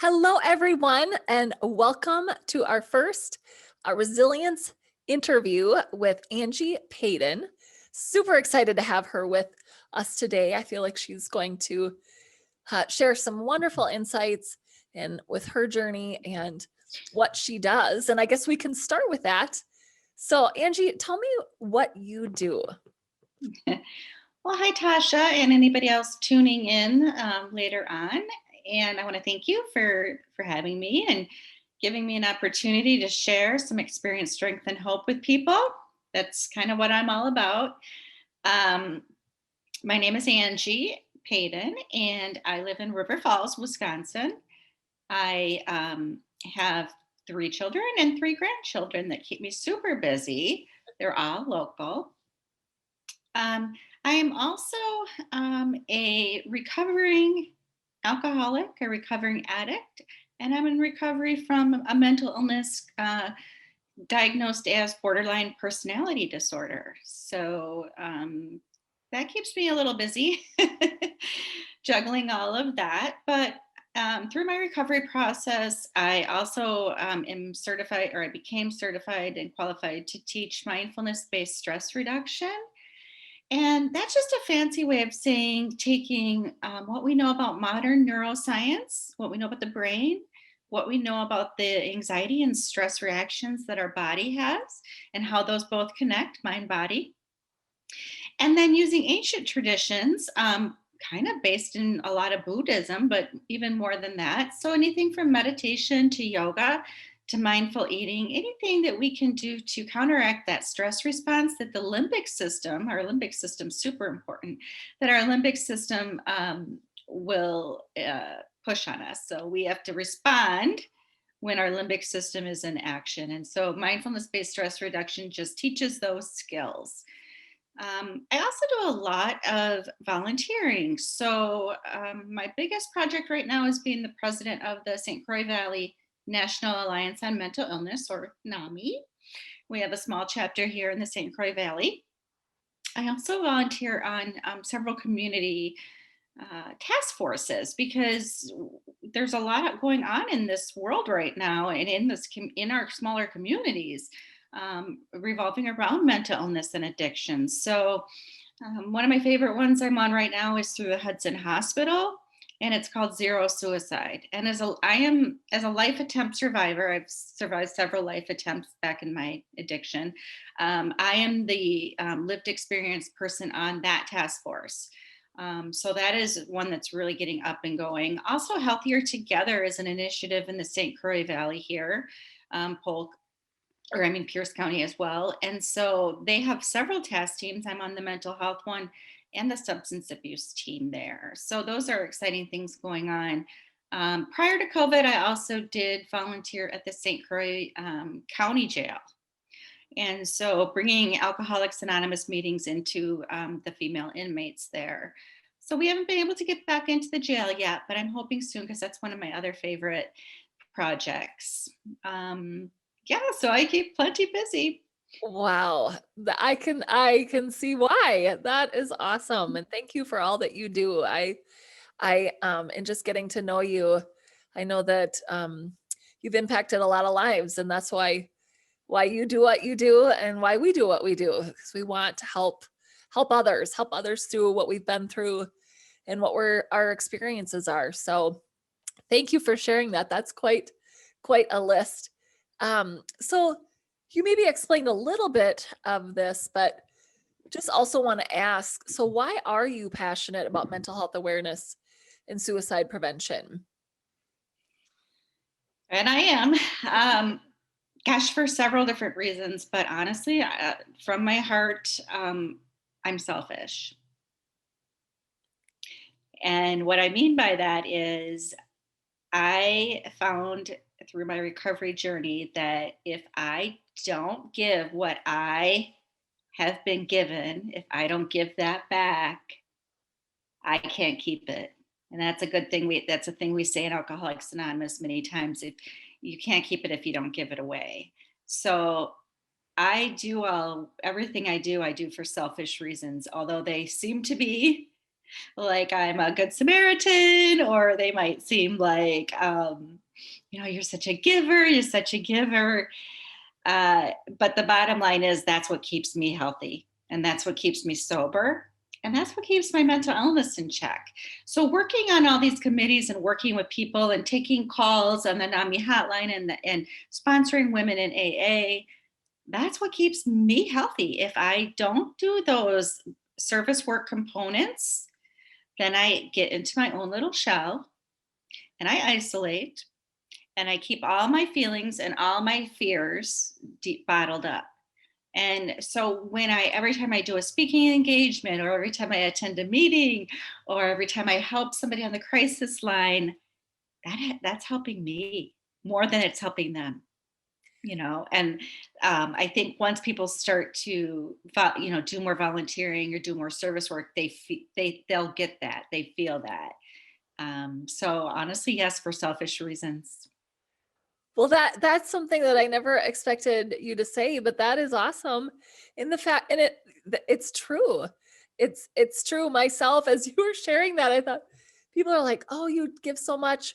Hello, everyone, and welcome to our first resilience interview with Angie Payton. Super excited to have her with us today. I feel like she's going to share some wonderful insights and with her journey and what she does. And I guess we can start with that. So, Angie, tell me what you do. Well, hi, Tasha, and anybody else tuning in later on. And I want to thank you for having me and giving me an opportunity to share some experience, strength, and hope with people. That's kind of what I'm all about. Um, my name is Angie Payton, and I live in River Falls, Wisconsin. I have three children and three grandchildren that keep me super busy. They're all local. Um, I am also a recovering alcoholic, a recovering addict, and I'm in recovery from a mental illness diagnosed as borderline personality disorder. So that keeps me a little busy juggling all of that. But through my recovery process, I also am certified, or I became certified and qualified to teach mindfulness based stress reduction. And that's just a fancy way of saying taking what we know about modern neuroscience, what we know about the brain, what we know about the anxiety and stress reactions that our body has, and how those both connect, mind, body. And then using ancient traditions, kind of based in a lot of Buddhism, but even more than that. So anything from meditation to yoga to mindful eating, anything that we can do to counteract that stress response that the limbic system, our limbic system, super important, that our limbic system will push on us. So we have to respond when our limbic system is in action. And so mindfulness based stress reduction just teaches those skills. I also do a lot of volunteering. So, my biggest project right now is being the president of the St. Croix Valley National Alliance on Mental Illness, or NAMI. We have a small chapter here in the St. Croix Valley. I also volunteer on several community task forces because there's a lot going on in this world right now and in our smaller communities revolving around mental illness and addiction. So one of my favorite ones I'm on right now is through the Hudson Hospital, and it's called Zero Suicide. And as a life attempt survivor, I've survived several life attempts back in my addiction. I am the lived experience person on that task force. So that is one that's really getting up and going. Also, Healthier Together is an initiative in the St. Croix Valley here, Polk, or I mean Pierce County as well. And so they have several task teams. I'm on the mental health one and the substance abuse team there. So those are exciting things going on. Prior to COVID, I also did volunteer at the St. Croix County Jail. And so bringing Alcoholics Anonymous meetings into the female inmates there. So we haven't been able to get back into the jail yet, but I'm hoping soon because that's one of my other favorite projects. Yeah, so I keep plenty busy. Wow, I can see why. That is awesome, and thank you for all that you do. And just getting to know you, I know that you've impacted a lot of lives, and that's why you do what you do and why we do what we do, because we want to help others through what we've been through and what our experiences are. So thank you for sharing that. That's quite a list. So you maybe explained a little bit of this, but just also want to ask, so why are you passionate about mental health awareness and suicide prevention? And I am, gosh, for several different reasons, but honestly, from my heart, I'm selfish. And what I mean by that is, I found through my recovery journey that if I don't give what I have been given, if I don't give that back, I can't keep it. And that's a good thing. That's a thing we say in Alcoholics Anonymous many times. If you can't keep it if you don't give it away. So I do everything I do for selfish reasons, although they seem to be like I'm a good Samaritan, or they might seem like, you're such a giver, you're such a giver. But the bottom line is that's what keeps me healthy, and that's what keeps me sober. And that's what keeps my mental illness in check. So, working on all these committees and working with people and taking calls on the NAMI hotline and sponsoring women in AA, that's what keeps me healthy. If I don't do those service work components, then I get into my own little shell and I isolate and I keep all my feelings and all my fears deep bottled up. And so every time I do a speaking engagement, or every time I attend a meeting, or every time I help somebody on the crisis line, that's helping me more than it's helping them. And I think once people start to do more volunteering or do more service work, they'll get that, they feel that. So honestly, yes, for selfish reasons. Well, that's something that I never expected you to say, but that is awesome. In the fact, and it's true. It's true. Myself, as you were sharing that, I thought people are like, "Oh, you give so much,"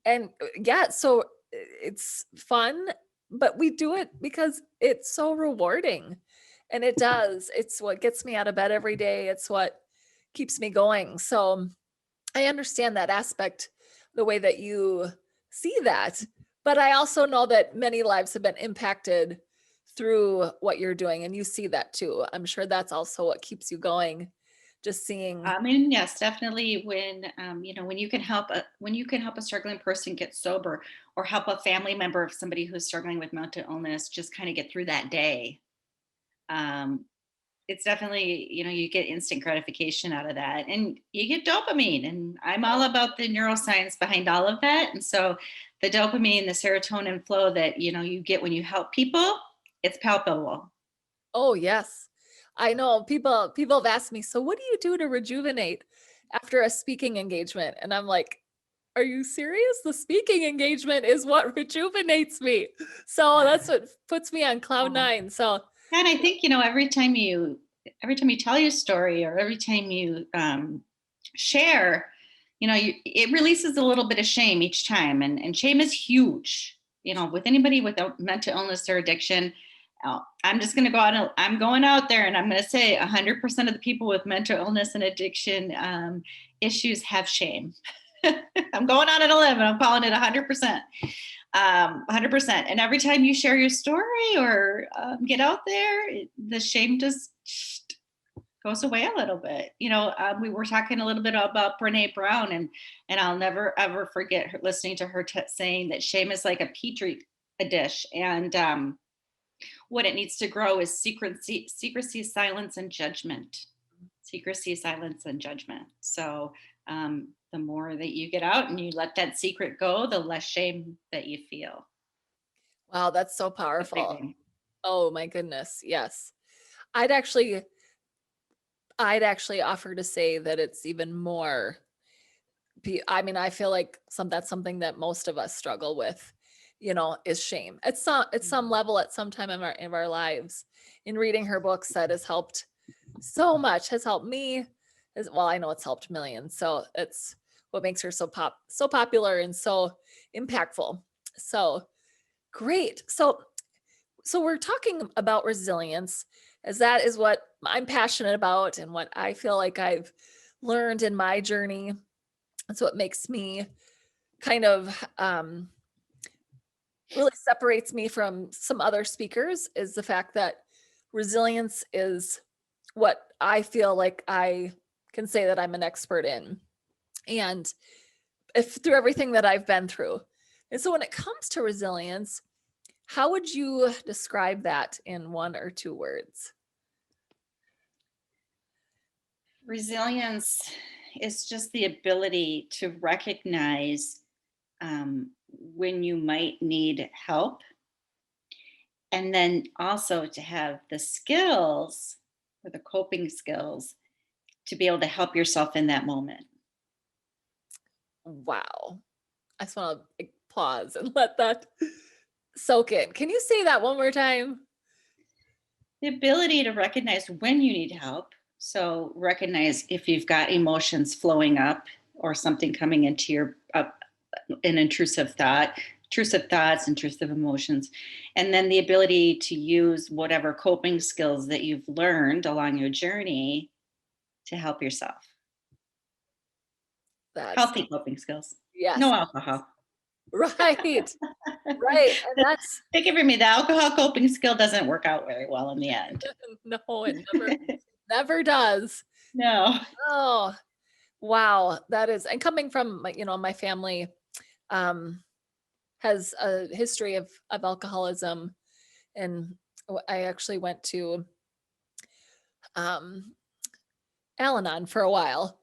and yeah, so it's fun, but we do it because it's so rewarding, and it does. It's what gets me out of bed every day. It's what keeps me going. So I understand that aspect, the way that you see that. But I also know that many lives have been impacted through what you're doing, and you see that too. I'm sure that's also what keeps you going, just seeing. I mean, yes, definitely. When you can help a struggling person get sober, or help a family member of somebody who's struggling with mental illness just kind of get through that day. Um, it's definitely, you get instant gratification out of that, and you get dopamine, and I'm all about the neuroscience behind all of that. And so the dopamine, the serotonin flow that you get when you help people, it's palpable. Oh, yes. I know people have asked me, "So what do you do to rejuvenate after a speaking engagement?" And I'm like, "Are you serious? The speaking engagement is what rejuvenates me." So that's what puts me on cloud Yeah. 9. So, And I think, every time you tell your story, or every time you share, it releases a little bit of shame each time, and shame is huge. With anybody with a mental illness or addiction, I'm just going to go out and I'm going out there and I'm going to say 100% of the people with mental illness and addiction issues have shame. I'm going out on a limb and I'm calling it 100%. 100%. And every time you share your story, or get out there, the shame just goes away a little bit. We were talking a little bit about Brene Brown, and I'll never ever forget listening to her saying that shame is like a petri dish, and what it needs to grow is secrecy, silence, and judgment. Secrecy, silence, and judgment. So the more that you get out and you let that secret go, the less shame that you feel. wow, that's so A big powerful. one. Oh my goodness. Yes. I'd actually I'd actually offer to say that it's even more. I mean, I feel like that's something that most of us struggle with, is shame. At some level, at some time in our lives. In reading her books, that has helped so much. Has helped me. As well, I know it's helped millions. So it's what makes her so popular and so impactful. So great. So we're talking about resilience, as that is what I'm passionate about and what I feel like I've learned in my journey. That's what makes me kind of really separates me from some other speakers, is the fact that resilience is what I feel like I can say that I'm an expert in. And if through everything that I've been through. And so when it comes to resilience, how would you describe that in one or two words? Resilience is just the ability to recognize when you might need help, and then also to have the skills, or the coping skills, to be able to help yourself in that moment. Wow. I just want to pause and let that soak in. Can you say that one more time? The ability to recognize when you need help, So recognize if you've got emotions flowing up or something coming into your an intrusive thoughts, intrusive emotions, and then the ability to use whatever coping skills that you've learned along your journey to help yourself. That's Healthy coping skills. yes. No alcohol. Right. Right. And that's Take it from me, the alcohol coping skill doesn't work out very well in the end. no, it never does. No. Oh, wow. That is, and coming from my family um has a history of alcoholism, and I actually went to um Al-Anon for a while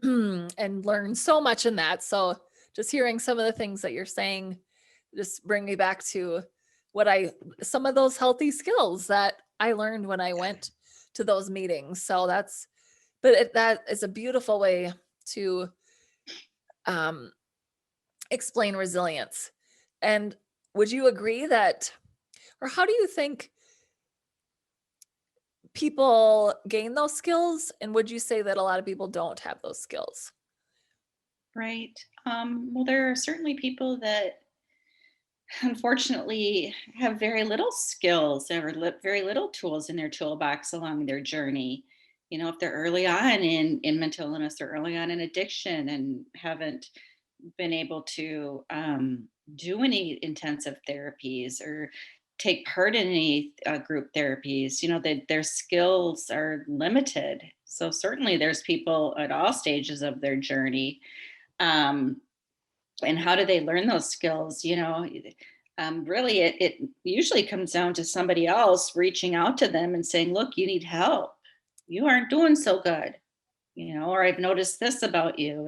and learned so much in that. So just hearing some of the things that you're saying just bring me back to what I some of those healthy skills that I learned when I went to those meetings. So that is a beautiful way to um, explain resilience. And would you agree that, or how do you think people gain those skills? And would you say that a lot of people don't have those skills? Right. Well, there are certainly people that unfortunately have very little skills or very little tools in their toolbox along their journey. You know, if they're early on in mental illness or early on in addiction and haven't been able to do any intensive therapies or take part in any group therapies, you know, that their skills are limited. So certainly there's people at all stages of their journey. Um, and how do they learn those skills? You know, really, it usually comes down to somebody else reaching out to them and saying, look, you need help. You aren't doing so good, you know, or I've noticed this about you.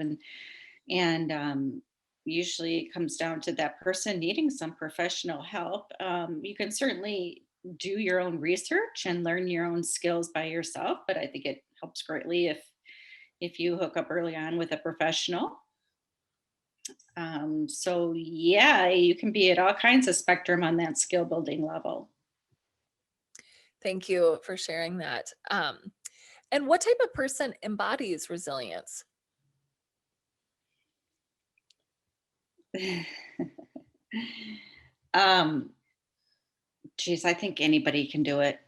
And usually it comes down to that person needing some professional help. You can certainly do your own research and learn your own skills by yourself, but I think it helps greatly if you hook up early on with a professional. So yeah, you can be at all kinds of spectrum on that skill building level. Thank you for sharing that. And what type of person embodies resilience? um, Geez, I think anybody can do it.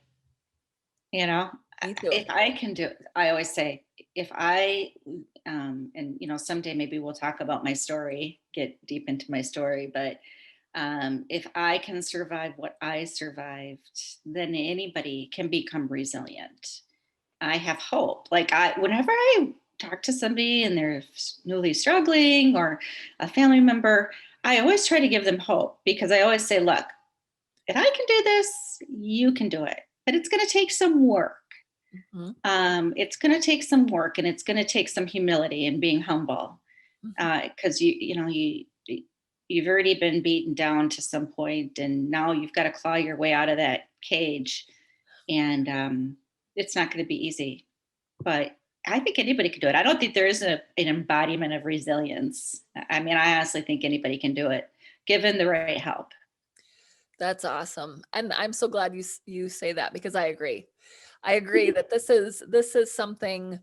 You know, Me too. if I can do it, I always say, if I, and you know, someday maybe we'll talk about my story, get deep into my story, but if I can survive what I survived, then anybody can become resilient. I have hope. Like whenever I talk to somebody and they're newly struggling or a family member, I always try to give them hope because I always say, look, if I can do this, you can do it. But it's going to take some work. Mhm, It's going to take some work, and it's going to take some humility and being humble mhm. because you've already been beaten down to some point, and now you've got to claw your way out of that cage, and it's not going to be easy. But I think anybody can do it. I don't think there is an embodiment of resilience. I mean, I honestly think anybody can do it given the right help. That's awesome. And I'm so glad you say that because I agree. I agree that this is something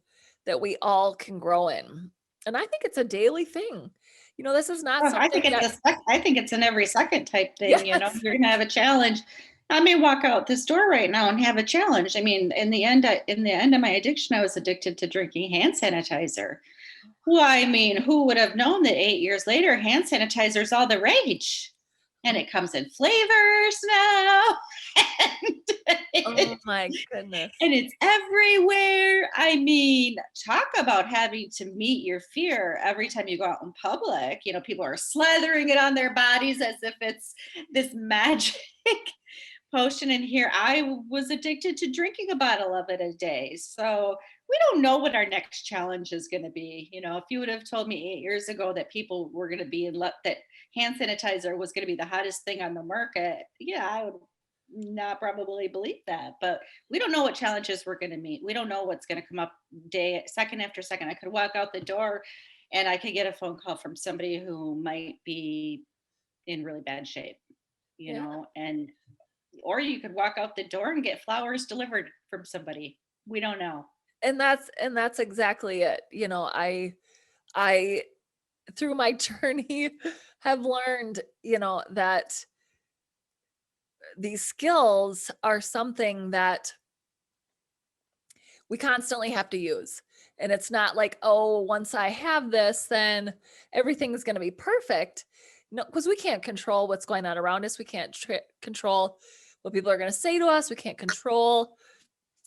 that we all can grow in. And I think it's a daily thing. This is not Oh, something that I think it's an every second type thing. You know, yes. you're gonna have a challenge. I may walk out this door right now and have a challenge. I mean, in the end of my addiction, I was addicted to drinking hand sanitizer. Well, I mean, who would have known that 8 years later, hand sanitizer is all the rage, and Oh, it comes in flavors now, oh and my goodness. and it's everywhere. I mean, talk about having to meet your fear every time you go out in public. You know, people are slathering it on their bodies as if it's this magic potion. And here I was addicted to drinking a bottle of it a day. So we don't know what our next challenge is going to be. You know, if you would have told me 8 years ago that people were going to be that hand sanitizer was going to be the hottest thing on the market, yeah, I would not probably believe that. But we don't know what challenges we're going to meet. We don't know what's going to come up day second after second. I could walk out the door and I could get a phone call from somebody who might be in really bad shape, you Yeah. know, and or you could walk out the door and get flowers delivered from somebody. We don't know. and that's exactly it. I through my journey have learned, that these skills are something that we constantly have to use. And it's not like, oh, once I have this, then everything's going to be perfect. No, because we can't control what's going on around us. We can't control what people are going to say to us. We can't control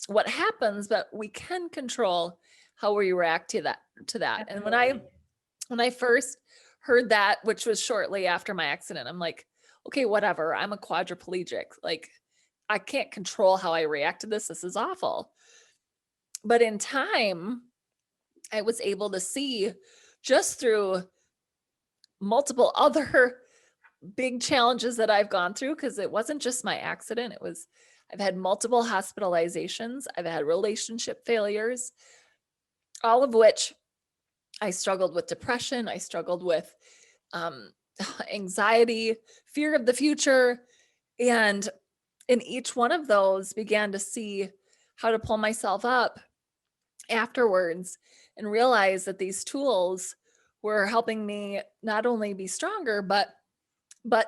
what happens, but we can control how we react to that. And when I first heard that, which was shortly after my accident, I'm like, okay, whatever. I'm a quadriplegic. Like, I can't control how I react to this. This is awful. But in time, I was able to see, just through multiple other big challenges that I've gone through, because it wasn't just my accident. I've had multiple hospitalizations. I've had relationship failures, all of which I struggled with depression. I struggled with um, anxiety, fear of the future. And in each one of those, began to see how to pull myself up afterwards and realize that these tools were helping me not only be stronger, but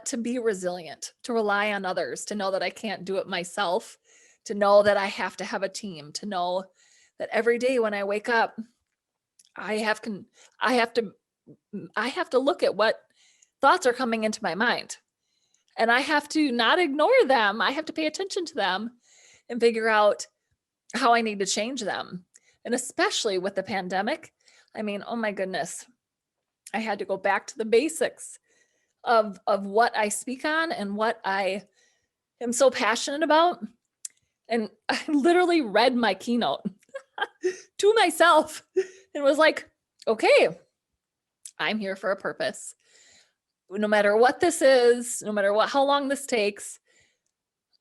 to be resilient, to rely on others, to know that I can't do it myself, to know that I have to have a team, to know that every day when I wake up, I have can I have to I have to look at what thoughts are coming into my mind. And I have to not ignore them. I have to pay attention to them and figure out how I need to change them. And especially with the pandemic, I mean, oh my goodness, I had to go back to the basics of what I speak on and what I am so passionate about. And I literally read my keynote to myself and was like, okay, I'm here for a purpose. No matter what this is, no matter how long this takes,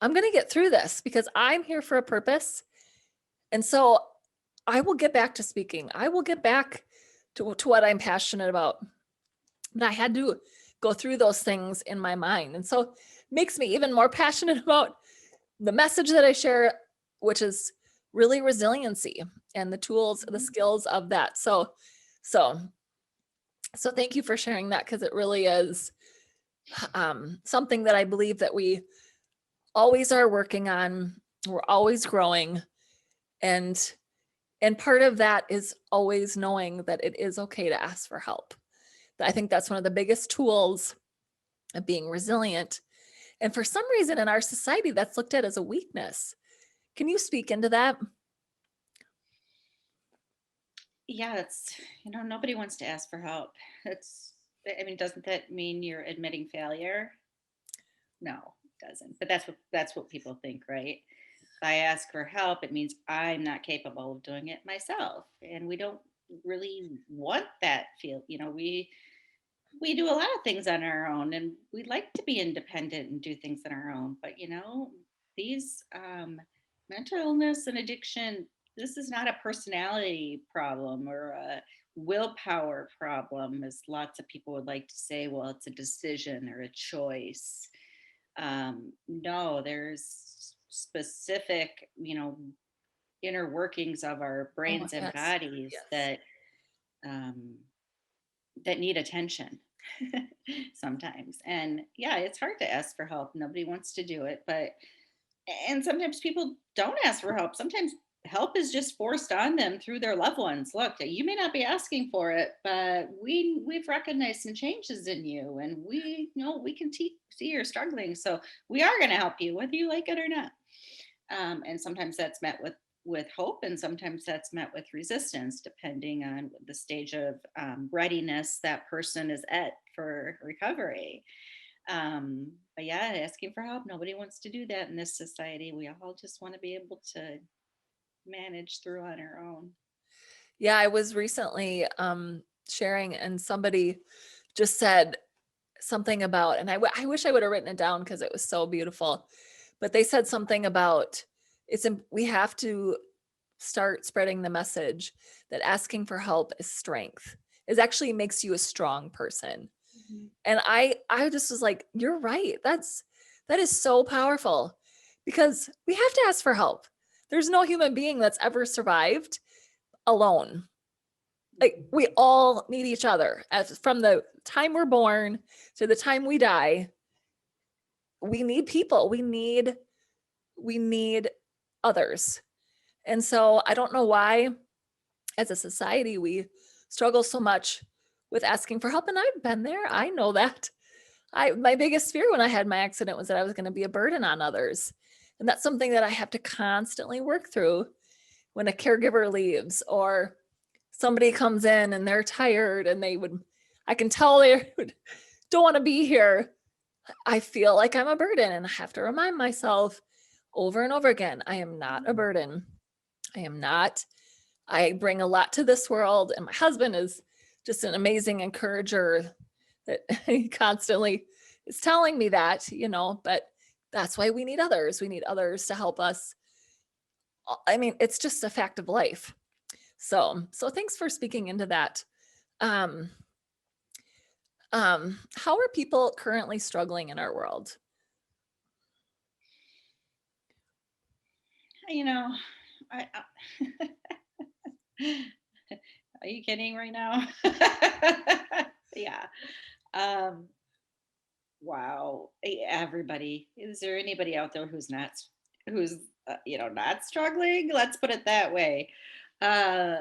I'm going to get through this because I'm here for a purpose. And so I will get back to speaking. I will get back to what I'm passionate about. But I had to go through those things in my mind. And so it makes me even more passionate about the message that I share, which is really resiliency and the tools, the skills of that. So thank you for sharing that, because it really is something that I believe that we always are working on. We're always growing. And part of that is always knowing that it is okay to ask for help. I think that's one of the biggest tools of being resilient. And for some reason in our society, that's looked at as a weakness. Can you speak into that? Yeah, nobody wants to ask for help. Doesn't that mean you're admitting failure? No, it doesn't. But that's what people think, right? If I ask for help, it means I'm not capable of doing it myself. And we don't really want that feel. We do a lot of things on our own, and we like to be independent and do things on our own. But these mental illness and addiction, this is not a personality problem or a willpower problem, as lots of people would like to say. Well, it's a decision or a choice. No, there's specific, inner workings of our Oh, brains and yes. bodies Yes. um, that need attention sometimes. And yeah, it's hard to ask for help. Nobody wants to do it, and sometimes people don't ask for help. Sometimes help is just forced on them through their loved ones. Look, you may not be asking for it, but we've recognized some changes in you, and we know we can see you're struggling, so we are going to help you whether you like it or not. And sometimes that's met with hope, and sometimes that's met with resistance, depending on the stage of readiness that person is at for recovery. But yeah, asking for help, nobody wants to do that in this society. We all just want to be able to manage through on our own. Yeah, I was recently sharing, and somebody just said something about, and I wish I would have written it down because it was so beautiful. But they said something about we have to start spreading the message that asking for help is strength. It actually makes you a strong person. Mhm. And I just was like, you're right. That is so powerful, because we have to ask for help. There's no human being that's ever survived alone. Like we all need each other, as from the time we're born to the time we die. We need people. We need others. And so I don't know why as a society we struggle so much with asking for help, and I've been there. I know that. My biggest fear when I had my accident was that I was going to be a burden on others. And that's something that I have to constantly work through when a caregiver leaves or somebody comes in and they're tired and I can tell they don't want to be here. I feel like I'm a burden and I have to remind myself over and over again, I am not a burden. I am not. I bring a lot to this world, and my husband is just an amazing encourager that he constantly is telling me that, but that's why we need others. We need others to help us. I mean, it's just a fact of life. So thanks for speaking into that. Um, how are people currently struggling in our world? You know, I are you kidding right now? Yeah. Um, wow. Everybody. Is there anybody out there who's not struggling? Let's put it that way. Uh,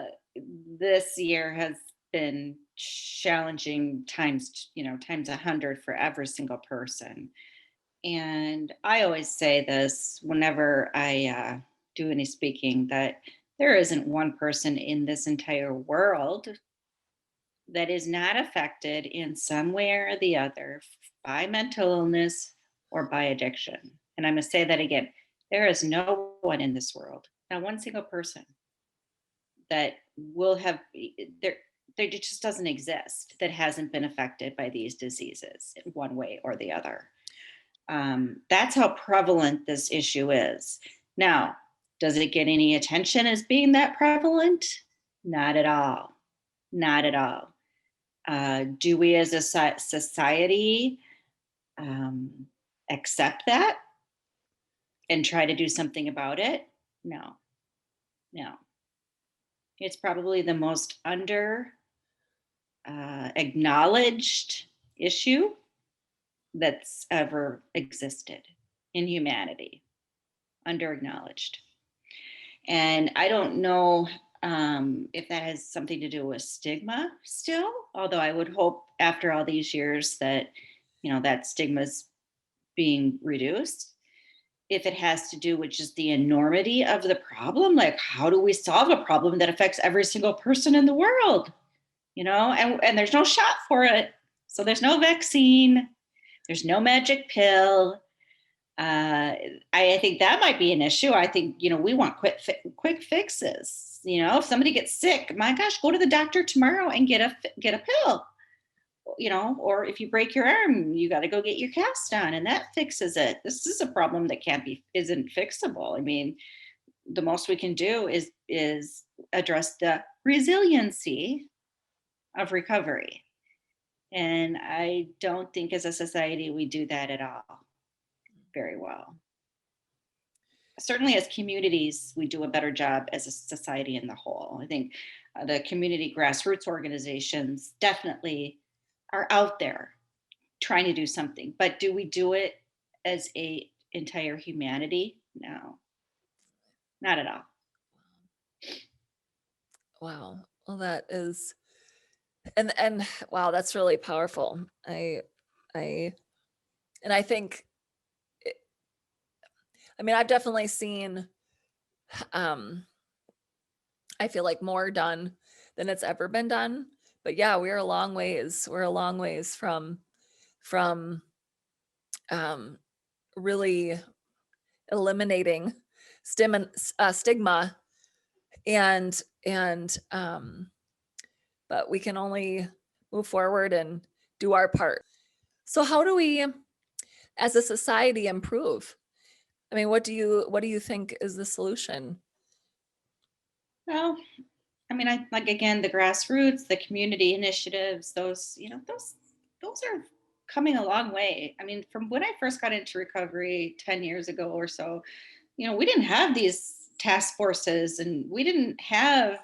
this year has been challenging times 100 for every single person. And I always say this whenever I do any speaking, that there isn't one person in this entire world that is not affected in some way or the other by mental illness or by addiction. And I'm going to say that again. There is no one in this world, not one single person, that will have there just doesn't exist that hasn't been affected by these diseases in one way or the other. That's how prevalent this issue is. Now, does it get any attention as being that prevalent? Not at all. Not at all. Do we as a society accept that and try to do something about it? No, no. It's probably the most under acknowledged issue that's ever existed in humanity, under acknowledged. And I don't know if that has something to do with stigma still, although I would hope after all these years that, that stigma's being reduced. If it has to do with just the enormity of the problem, like how do we solve a problem that affects every single person in the world? And there's no shot for it. So there's no vaccine, there's no magic pill. I think that might be an issue. I think, we want quick fixes. If somebody gets sick, my gosh, go to the doctor tomorrow and get a pill. Or if you break your arm, you got to go get your cast on, and that fixes it. This is a problem that isn't fixable. I mean, the most we can do is address the resiliency of recovery. And I don't think as a society we do that at all very well. Certainly as communities, we do a better job as a society in the whole. I think the community grassroots organizations definitely are out there trying to do something, but do we do it as a entire humanity? No, not at all. Wow. Well, that is, and wow, that's really powerful. I and I think, I mean, I've definitely seen, um, I feel like more done than it's ever been done. But yeah, we're a long ways from um, really eliminating stigma and but we can only move forward and do our part. So how do we as a society improve? I mean, what do you think is the solution? Well, I mean, I like, again, the grassroots, the community initiatives, those are coming a long way. I mean, from when I first got into recovery 10 years ago or so, we didn't have these task forces, and we didn't have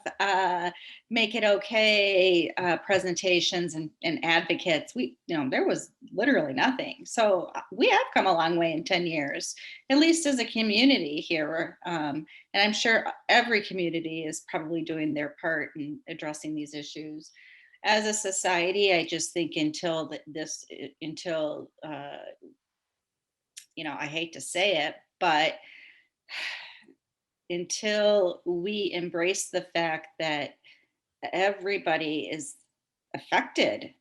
make it okay presentations and advocates. There was literally nothing. So we have come a long way in 10 years, at least as a community here. And I'm sure every community is probably doing their part in addressing these issues. As a society, I just think until I hate to say it, but until we embrace the fact that everybody is affected,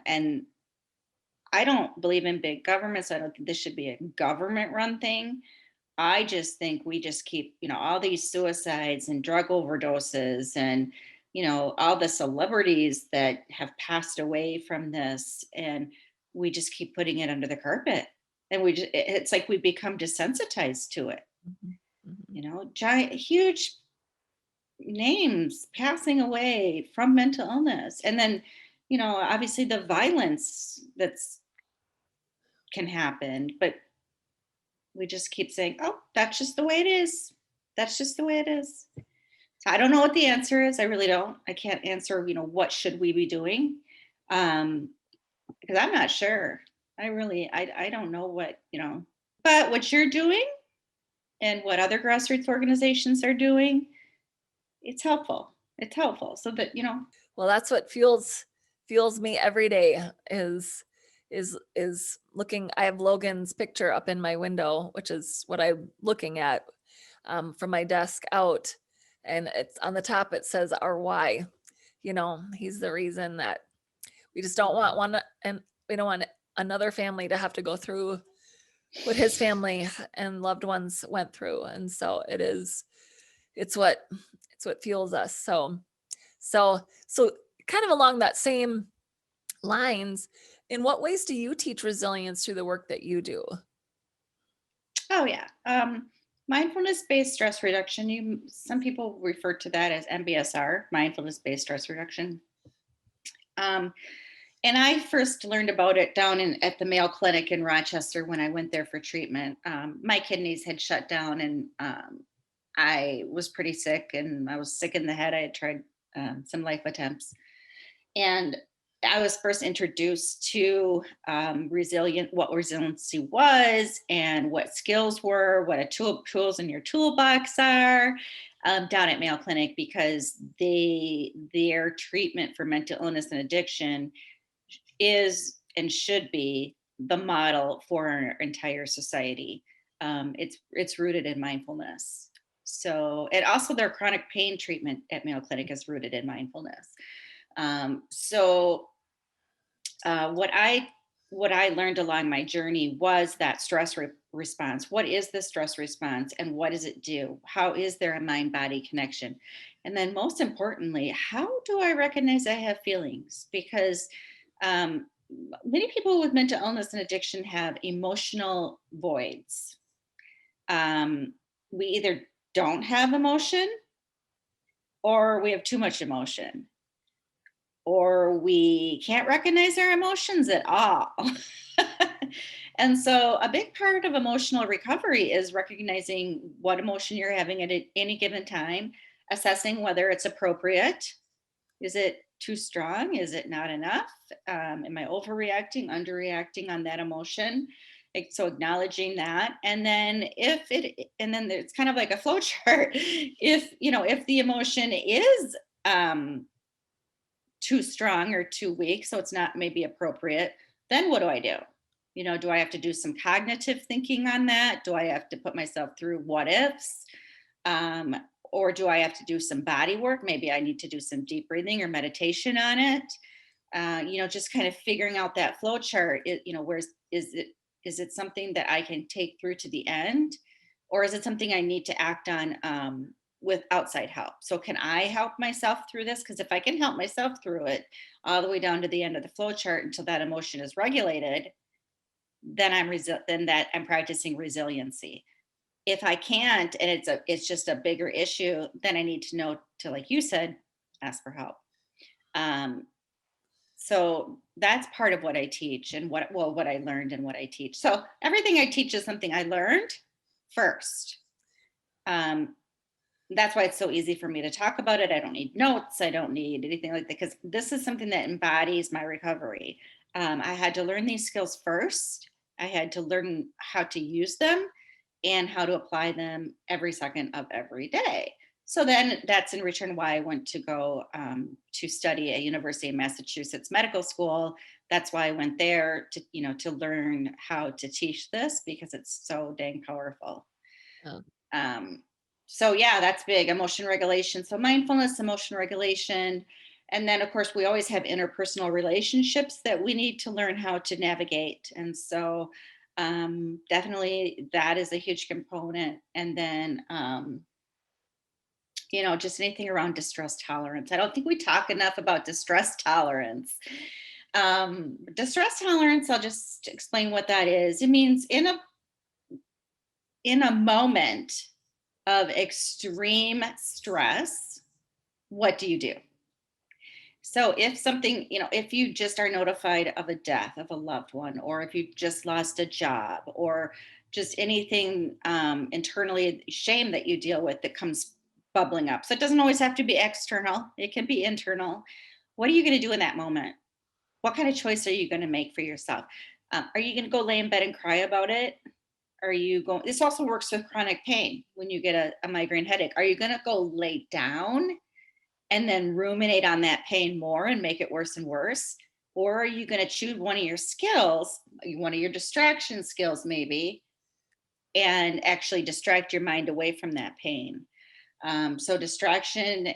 and I don't believe in big governments. I don't think this should be a government run thing. I just think we just keep, all these suicides and drug overdoses and, all the celebrities that have passed away from this. And we just keep putting it under the carpet. And it's like we become desensitized to it, Mhm, mhm. giant, huge names passing away from mental illness. And then, obviously the violence that's can happen, but we just keep saying, oh, that's just the way it is. That's just the way it is. So I don't know what the answer is. I really don't. I can't answer, what should we be doing? Um, because I'm not sure. I don't know but what you're doing and what other grassroots organizations are doing, it's helpful. It's helpful so that, Well, that's what fuels me every day is looking. I have Logan's picture up in my window, which is what I'm looking at from my desk out, and it's on the top. It says our why. He's the reason that we just don't want one, and we don't want another family to have to go through what his family and loved ones went through, and so it's what it's what fuels us. So kind of along that same lines, in what ways do you teach resilience through the work that you do? oh yeah. Mindfulness based stress reduction. Some people refer to that as MBSR, mindfulness based stress reduction. Um, and I first learned about it down at the Mayo Clinic in Rochester when I went there for treatment. My kidneys had shut down, and I was pretty sick, and I was sick in the head. I had tried some life attempts, and I was first introduced to what resiliency was, and what skills were, what tools in your toolbox are, down at Mayo Clinic, because their treatment for mental illness and addiction is and should be the model for our entire society. It's rooted in mindfulness. So, and also their chronic pain treatment at Mayo Clinic is rooted in mindfulness. So, what I learned along my journey was that stress response. What is the stress response, and what does it do? How is there a mind body connection? And then, most importantly, how do I recognize I have feelings? Because um, many people with mental illness and addiction have emotional voids. Um, we either don't have emotion, or we have too much emotion, or we can't recognize our emotions at all. And so, a big part of emotional recovery is recognizing what emotion you're having at any given time, assessing whether it's appropriate. Is it too strong? Is it not enough? Am I overreacting, underreacting on that emotion? So acknowledging that, and then it's kind of like a flow chart. If the emotion is um, too strong or too weak, so it's not maybe appropriate, then what do I do? Do I have to do some cognitive thinking on that? Do I have to put myself through what ifs? Um, or do I have to do some body work? Maybe I need to do some deep breathing or meditation on it. Just kind of figuring out that flow chart. Where's is it something that I can take through to the end, or is it something I need to act on with outside help? So can I help myself through this? Because if I can help myself through it all the way down to the end of the flow chart until that emotion is regulated, then I'm practicing resiliency. If I can't, and it's just a bigger issue, then I need to know to, like you said, ask for help. Um, so that's part of what I teach, and what I learned and what I teach. So everything I teach is something I learned first. Um, that's why it's so easy for me to talk about it. I don't need notes. I don't need anything like that because this is something that embodies my recovery. I had to learn these skills first. I had to learn how to use them and how to apply them every second of every day. So then that's in return why I went to go to study at University of Massachusetts Medical School. That's why I went there to, to learn how to teach this because it's so dang powerful. Yeah. Um, so yeah, that's big. Emotion regulation. So mindfulness, emotion regulation. And then of course we always have interpersonal relationships that we need to learn how to navigate. And so definitely that is a huge component. And then just anything around distress tolerance. I don't think we talk enough about distress tolerance. Distress tolerance, I'll just explain what that is. It means in a moment of extreme stress, what do you do? So if something, if you just are notified of a death of a loved one, or if you just lost a job, or just anything internally, shame that you deal with that comes bubbling up. So it doesn't always have to be external, it can be internal. What are you going to do in that moment? What kind of choice are you going to make for yourself? Are you going to go lay in bed and cry about it? Are you going, this also works with chronic pain when you get a migraine headache. Are you going to go lay down and then ruminate on that pain more and make it worse and worse? Or are you going to choose one of your skills, one of your distraction skills, maybe, and actually distract your mind away from that pain? So distraction,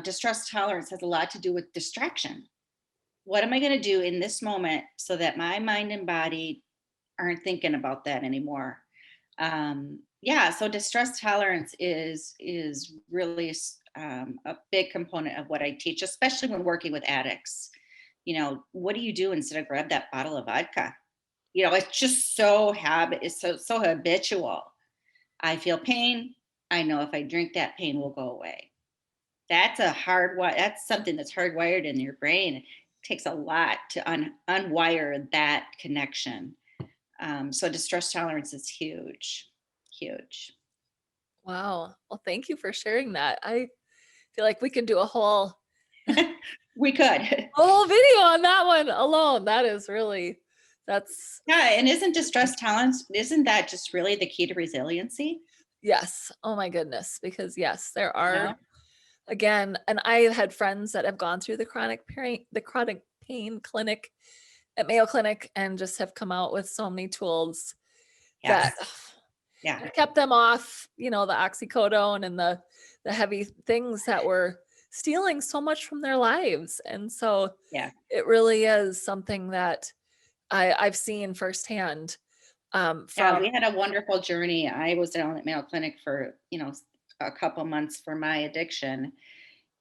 distress tolerance has a lot to do with distraction. What am I going to do in this moment so that my mind and body aren't thinking about that anymore? Yeah, so distress tolerance is really a big component of what I teach, especially when working with addicts. What do you do instead of grab that bottle of vodka? It's just so habit, it's so habitual. I feel pain. I know if I drink that pain will go away. That's something that's hardwired in your brain. It takes a lot to unwire that connection. So distress tolerance is huge, huge. Wow. Well, thank you for sharing that. I feel like we can do We could. a whole video on that one alone. That is really, that's, Yeah, and isn't distress tolerance, isn't that just really the key to resiliency? yes. Oh my goodness. Because yes, there You are, know? again, and I've had friends that have gone through the chronic pain clinic at Mayo Clinic and just have come out with so many tools that Yes. Yeah. have kept them off, the oxycodone and the heavy things that were stealing so much from their lives. And so Yeah. it really is something that I've seen firsthand Yeah. from, We had a wonderful journey. I was down at Mayo Clinic for, a couple months for my addiction.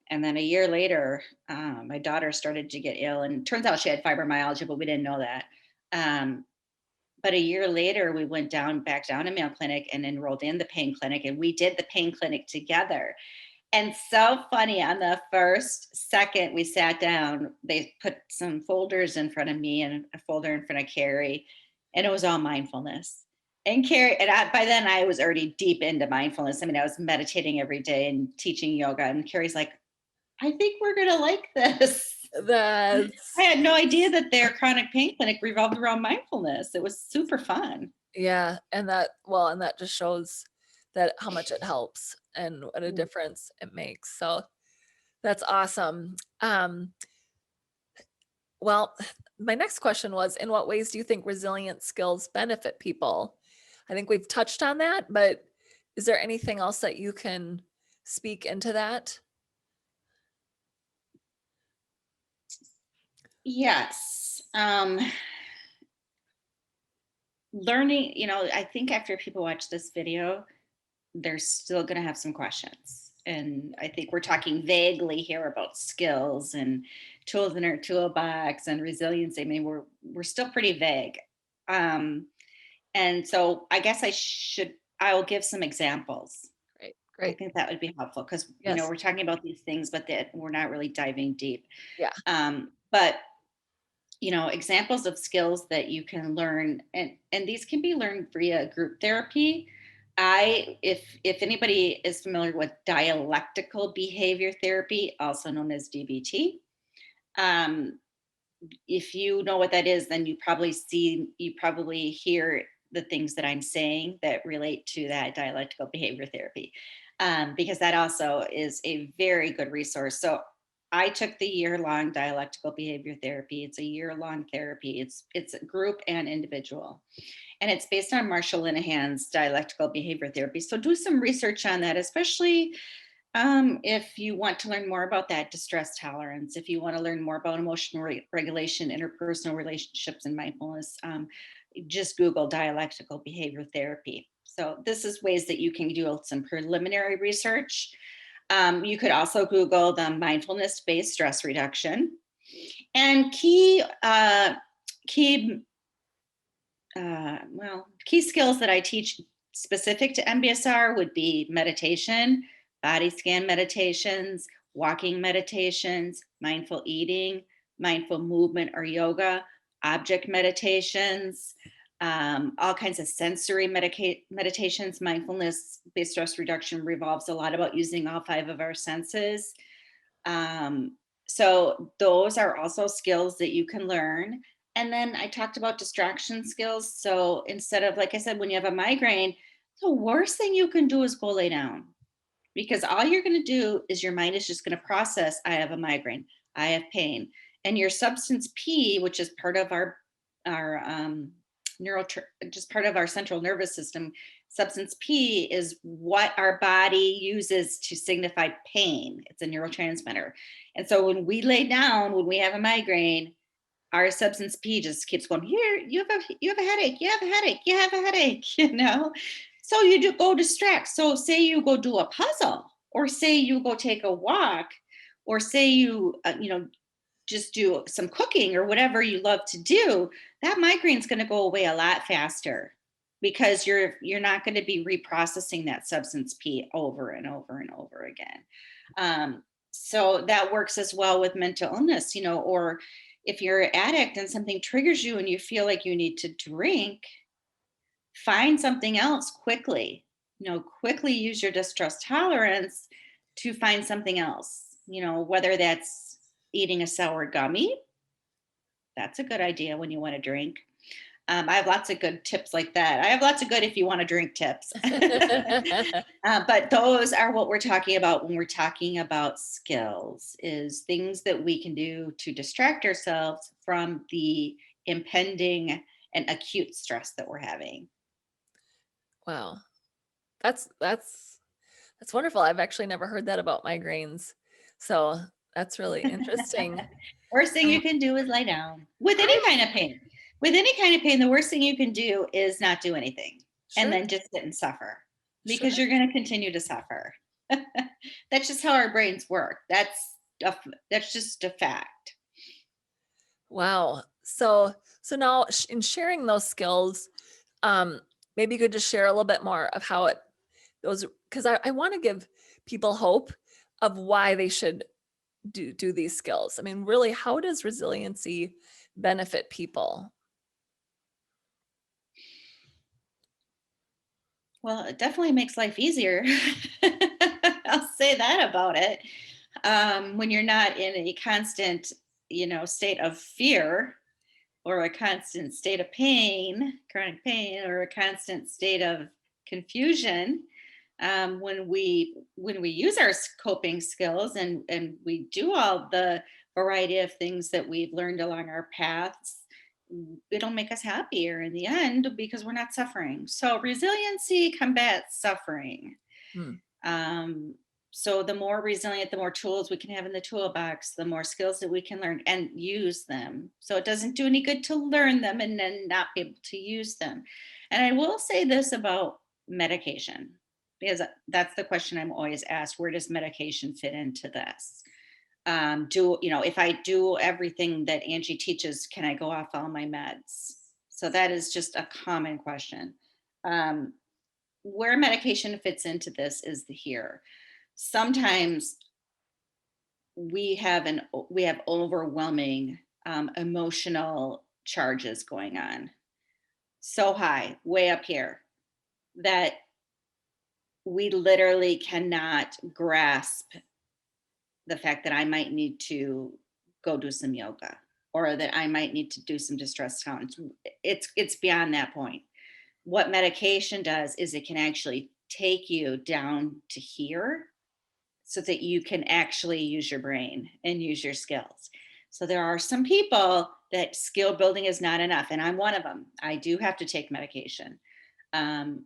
And then a year later, my daughter started to get ill, and turns out she had fibromyalgia, but we didn't know that. Um, but a year later, we went back down to Mayo Clinic and enrolled in the pain clinic, and we did the pain clinic together. And so funny, on the first second we sat down, they put some folders in front of me and a folder in front of Carrie, and it was all mindfulness. And Carrie, and by then I was already deep into mindfulness. I mean, I was meditating every day and teaching yoga. And Carrie's like, I think we're going to like this. I that's, had no idea that their chronic pain clinic revolved around mindfulness. It was super fun. yeah. And that, well, and that just shows that how much it helps and what a Mm. difference it makes. So that's awesome. Well, my next question was, in what ways do you think resilient skills benefit people? I think we've touched on that, but is there anything else that you can speak into that? Yes. Learning, I think after people watch this video, they're still going to have some questions. And I think we're talking vaguely here about skills and tools in our toolbox and resilience. I mean, we're still pretty vague. Um, and so I guess I will give some examples. Great, I great. think that would be helpful because, Yes. we're talking about these things, but that we're not really diving deep. Yeah. But examples of skills that you can learn, and these can be learned via group therapy. If anybody is familiar with dialectical behavior therapy, also known as DBT, um, if you know what that is, then you probably hear the things that I'm saying that relate to that dialectical behavior therapy, because that also is a very good resource. So I took the year-long dialectical behavior therapy. It's a year-long therapy. It's a group and individual, and it's based on Marshall Linehan's dialectical behavior therapy. So do some research on that, especially if you want to learn more about that distress tolerance, if you want to learn more about emotional regulation, interpersonal relationships, and mindfulness, just Google dialectical behavior therapy. So this is ways that you can do some preliminary research. You could also Google the mindfulness-based stress reduction, and key key skills that I teach specific to MBSR would be meditation, body scan meditations, walking meditations, mindful eating, mindful movement or yoga, object meditations, all kinds of sensory meditations. Mindfulness based stress reduction revolves a lot about using all five of our senses. Um, so those are also skills that you can learn. And then I talked about distraction skills. So instead of, like I said, when you have a migraine, the worst thing you can do is go lay down, because all you're going to do is your mind is just going to process, I have a migraine, I have pain. And your substance P, which is part of our just part of our central nervous system, substance P is what our body uses to signify pain. It's a neurotransmitter. And so when we lay down, when we have a migraine, our substance P just keeps going, here, you have a headache, you have a headache, you have a headache, you know? So you do go distract. So say you go do a puzzle, or say you go take a walk, or say you just do some cooking or whatever you love to do, that migraine's going to go away a lot faster, because you're not going to be reprocessing that substance P over and over and over again. So that works as well with mental illness, or if you're an addict and something triggers you and you feel like you need to drink, find something else quickly. Quickly use your distress tolerance to find something else, whether that's eating a sour gummy. That's a good idea when you want to drink. I have lots of good tips like that. I have lots of good if you want to drink tips. But those are what we're talking about when we're talking about skills, is things that we can do to distract ourselves from the impending and acute stress that we're having. Wow. That's wonderful. I've actually never heard that about migraines. So that's really interesting. Worst thing you Um, can do is lie down with any I kind of pain. With any kind of pain, the worst thing you can do is not do anything and sure, then just sit and suffer, because sure. you're going to continue to suffer. That's just how our brains work. That's just a fact. Wow. So now in sharing those skills, um, maybe you could just share a little bit more of how it those because I want to give people hope of why they should do these skills. I mean, really, how does resiliency benefit people? Well, it definitely makes life easier. I'll say that about it. When you're not in a constant, state of fear, or a constant state of pain, chronic pain, or a constant state of confusion, when we use our coping skills, and we do all the variety of things that we've learned along our paths, it'll make us happier in the end, because we're not suffering. So resiliency combats suffering. Hmm. um, so the more resilient, the more tools we can have in the toolbox, the more skills that we can learn and use them. So it doesn't do any good to learn them and then not be able to use them. And I will say this about medication, because that's the question I'm always asked: where does medication fit into this? If I do everything that Angie teaches, can I go off all my meds? So that is just a common question. Um, where medication fits into this is here. Sometimes we have overwhelming emotional charges going on, so high, way up here, that we literally cannot grasp the fact that I might need to go do some yoga or that I might need to do some distress tolerance. It's beyond that point. What medication does is it can actually take you down to here so that you can actually use your brain and use your skills. So there are some people that skill building is not enough, and I'm one of them. I do have to take medication. Um,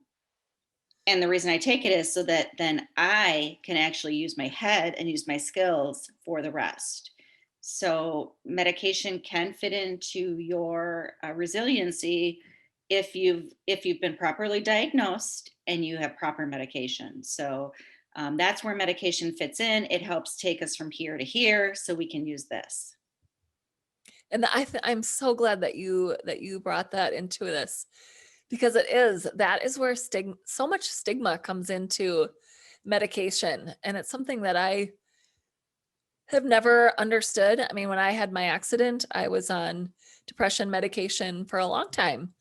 and the reason I take it is so that then I can actually use my head and use my skills for the rest. So medication can fit into your resiliency if you've been properly diagnosed and you have proper medication. So that's where medication fits in. It helps take us from here to here, so we can use this. And I'm so glad that you brought that into this, because that is where so much stigma comes into medication, and it's something that I have never understood. I mean, when I had my accident, I was on depression medication for a long time,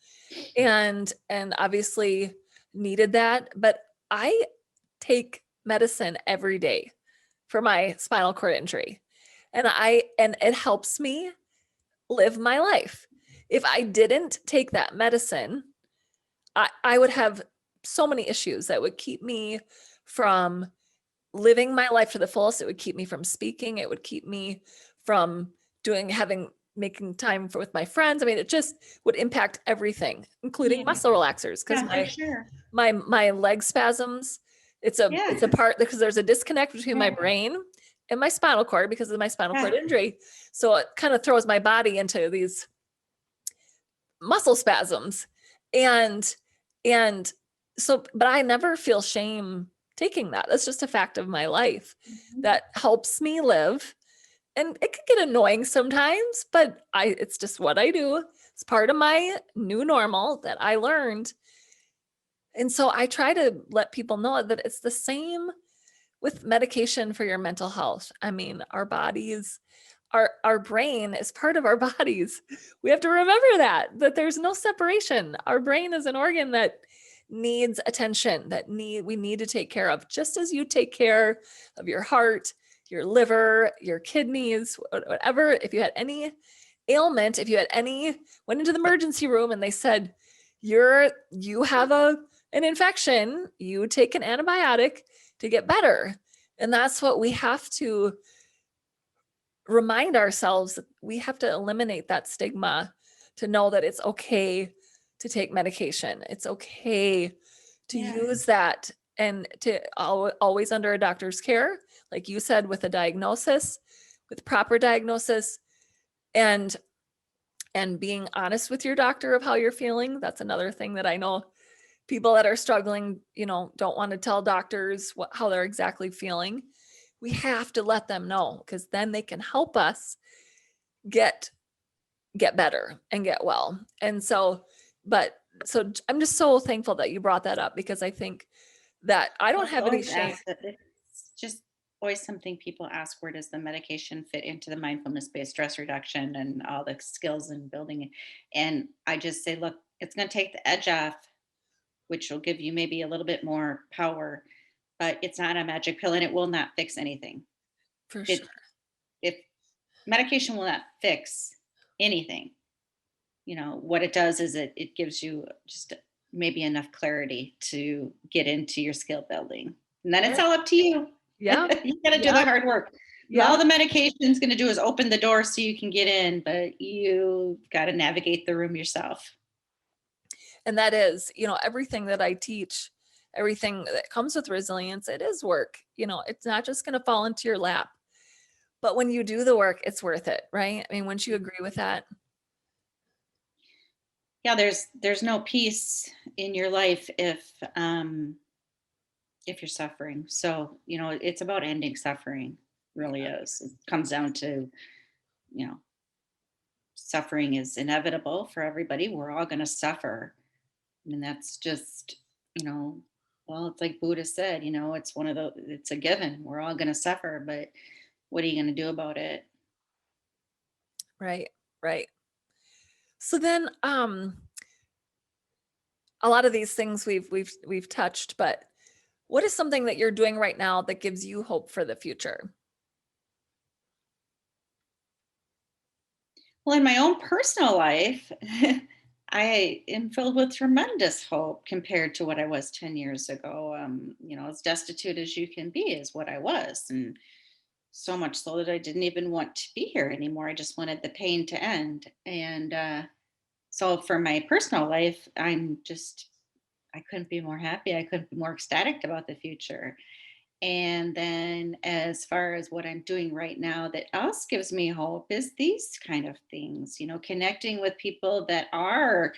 and obviously needed that, but I take medicine every day for my spinal cord injury. And it helps me live my life. If I didn't take that medicine, I would have so many issues that would keep me from living my life to the fullest. It would keep me from speaking. It would keep me from making time with my friends. I mean, it just would impact everything, including Yeah, muscle relaxers. Because yeah, for sure. my leg spasms, it's a Yeah, part because there's a disconnect between my yeah, brain and my spinal cord because of my spinal cord yeah, injury. So it kind of throws my body into these muscle spasms. And and so, but I never feel shame taking that. That's just a fact of my life mhm, that helps me live. And it can get annoying sometimes, but it's just what I do. It's part of my new normal that I learned. And so I try to let people know that it's the same with medication for your mental health. I mean, our brain is part of our bodies. We have to remember that there's no separation. Our brain is an organ that needs attention, we need to take care of, just as you take care of your heart, your liver, your kidneys, whatever. If you had any ailment, if you had any went into the emergency room and they said you have an infection, you take an antibiotic to get better. And that's what we have to remind ourselves. We have to eliminate that stigma to know that it's okay to take medication. It's okay to yeah, use that, and to always under a doctor's care, like you said, with a diagnosis, with proper diagnosis, and being honest with your doctor of how you're feeling. That's another thing that I know people that are struggling, don't want to tell doctors how they're exactly feeling. We have to let them know, because then they can help us get better and get well. And so, I'm just so thankful that you brought that up, because I think that I don't well, it's have any always shame. asked that it's just always something people ask, where does the medication fit into the mindfulness-based stress reduction and all the skills and building it? And I just say, look, it's going to take the edge off, which will give you maybe a little bit more power, but it's not a magic pill and it will not fix anything. For sure. It if medication will not fix anything, what it does is it gives you just maybe enough clarity to get into your skill building, and then it's Right. all up to you. Yeah. You got to do the Yeah. hard work. Yeah. All the medication's going to do is open the door so you can get in, but you got to navigate the room yourself. And that is, everything that I teach, everything that comes with resilience, it is work. It's not just going to fall into your lap. But when you do the work, it's worth it, right? I mean, wouldn't you agree with that? Yeah, there's no peace in your life if you're suffering. So, it's about ending suffering, really is. It comes down to, you know, suffering is inevitable for everybody. We're all going to suffer. I mean, that's just, you know, well, it's like Buddha said, it's a given. We're all going to suffer, but what are you going to do about it? Right. Right. So then, a lot of these things we've touched, but what is something that you're doing right now that gives you hope for the future? Well, in my own personal life, I am filled with tremendous hope compared to what I was 10 years ago. As destitute as you can be is what I was. And so much so that I didn't even want to be here anymore. I just wanted the pain to end. And so for my personal life, I couldn't be more happy. I couldn't be more ecstatic about the future. And then as far as what I'm doing right now that else gives me hope is these kind of things, connecting with people that are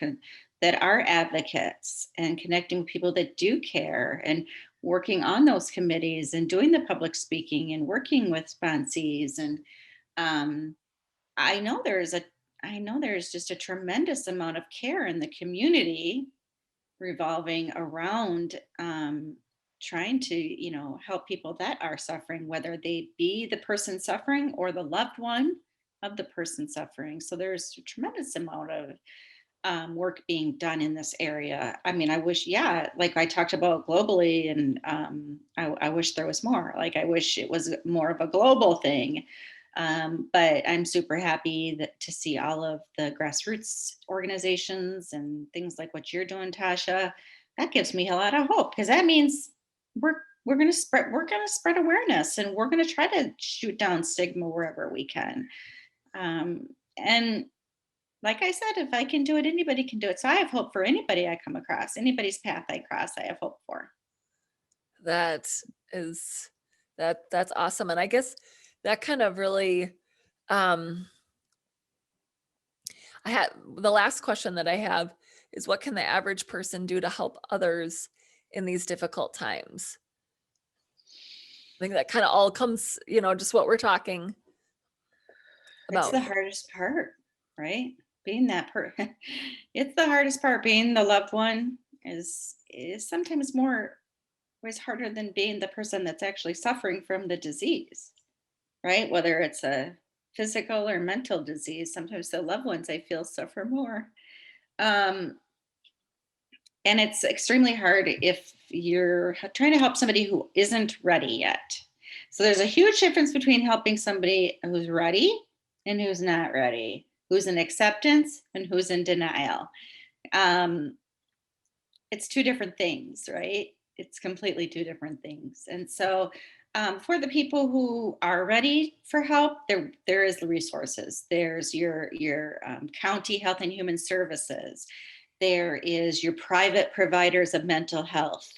advocates and connecting with people that do care and working on those committees and doing the public speaking and working with sponsees. And um, I know there's a I know there's just a tremendous amount of care in the community revolving around trying to help people that are suffering, whether they be the person suffering or the loved one of the person suffering. So there's a tremendous amount of work being done in this area. I mean, I wish, yeah, like I talked about globally, and I wish there was more. Like I wish it was more of a global thing. But I'm super happy to see all of the grassroots organizations and things like what you're doing, Tasha. That gives me a lot of hope because that means we're we're gonna spread awareness, and we're gonna try to shoot down stigma wherever we can. And like I said, if I can do it, anybody can do it. So I have hope for anybody I come across, anybody's path I cross, I have hope for. That is that's awesome. And I guess that kind of really um I had the last question that I have is what can the average person do to help others in these difficult times? I think that kind of all comes, just what we're talking It's about. the hardest part, right? Being that it's the hardest part. Being the loved one is sometimes more is harder than being the person that's actually suffering from the disease, right? Whether it's a physical or mental disease, sometimes the loved ones I feel suffer more. Um, and it's extremely hard if you're trying to help somebody who isn't ready yet. So there's a huge difference between helping somebody who's ready and who's not ready, who's in acceptance and who's in denial. um, it's two different things, right? It's completely two different things. And so for the people who are ready for help, there is the resources. There's your county health and human services. There is your private providers of mental health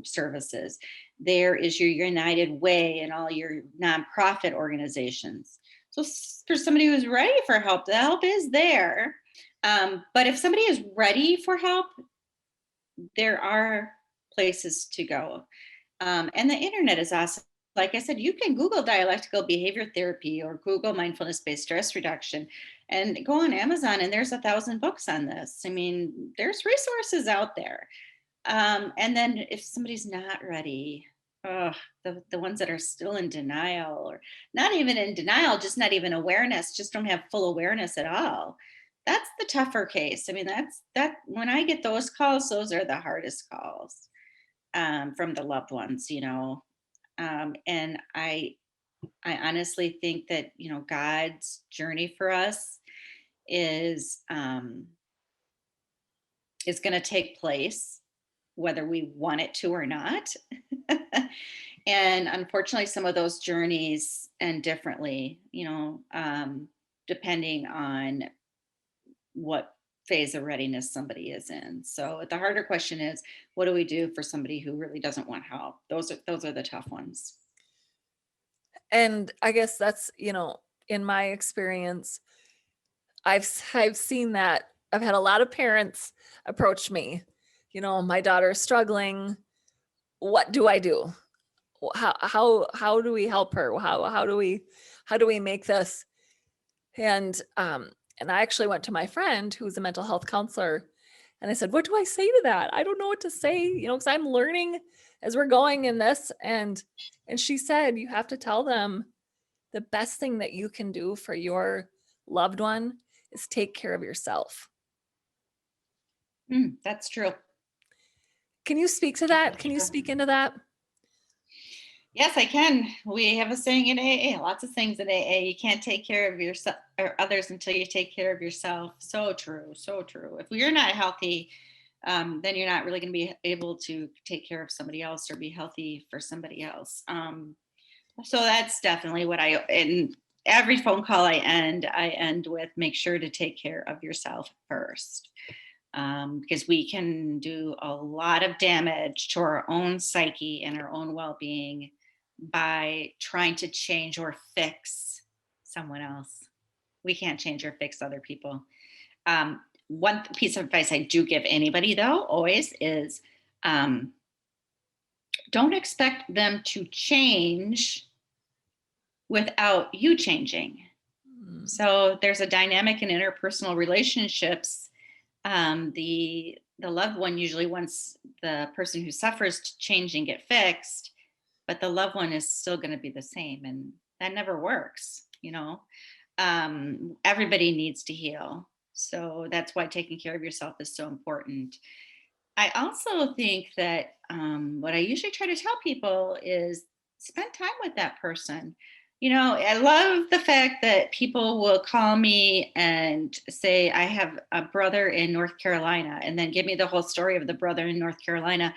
services. There is your United Way and all your nonprofit organizations. So for somebody who's ready for help, the help is there. But if somebody is ready for help, there are places to go. And the internet is awesome. Like I said, you can Google dialectical behavior therapy or Google mindfulness based stress reduction and go on Amazon, and there's 1,000 books on this. I mean, there's resources out there. And then if somebody's not ready, oh, the ones that are still in denial or not even in denial, just not even awareness, just don't have full awareness at all. That's the tougher case. I mean, that when I get those calls, those are the hardest calls from the loved ones, and I honestly think that God's journey for us is um, is going to take place whether we want it to or not. And unfortunately, some of those journeys end differently, depending on what phase of readiness somebody is in. So the harder question is, what do we do for somebody who really doesn't want help? Those are the tough ones. And I guess that's, in my experience, I've seen that. I've had a lot of parents approach me, my daughter's struggling. What do I do? How do we help her? How do we make this? And I actually went to my friend who's a mental health counselor, and I said, "What do I say to that? I don't know what to say, because I'm learning as we're going in this." And she said, "You have to tell them the best thing that you can do for your loved one is take care of yourself." That's true. Can you speak to that? Can you speak into that? Yes, I can. We have a saying in AA, lots of things in AA. You can't take care of yourself or others until you take care of yourself. So true, so true. If you're not healthy, then you're not really going to be able to take care of somebody else or be healthy for somebody else. So that's definitely what in every phone call I end with make sure to take care of yourself first. Because we can do a lot of damage to our own psyche and our own well being by trying to change or fix someone else. We can't change or fix other people. One piece of advice I do give anybody, though, always is um, don't expect them to change without you changing. Mm, So there's a dynamic in interpersonal relationships. The loved one usually wants the person who suffers to change and get fixed, but the loved one is still going to be the same, and that never works. Everybody needs to heal, so that's why taking care of yourself is so important. I also think that what I usually try to tell people is spend time with that person. I love the fact that people will call me and say, I have a brother in North Carolina, and then give me the whole story of the brother in North Carolina,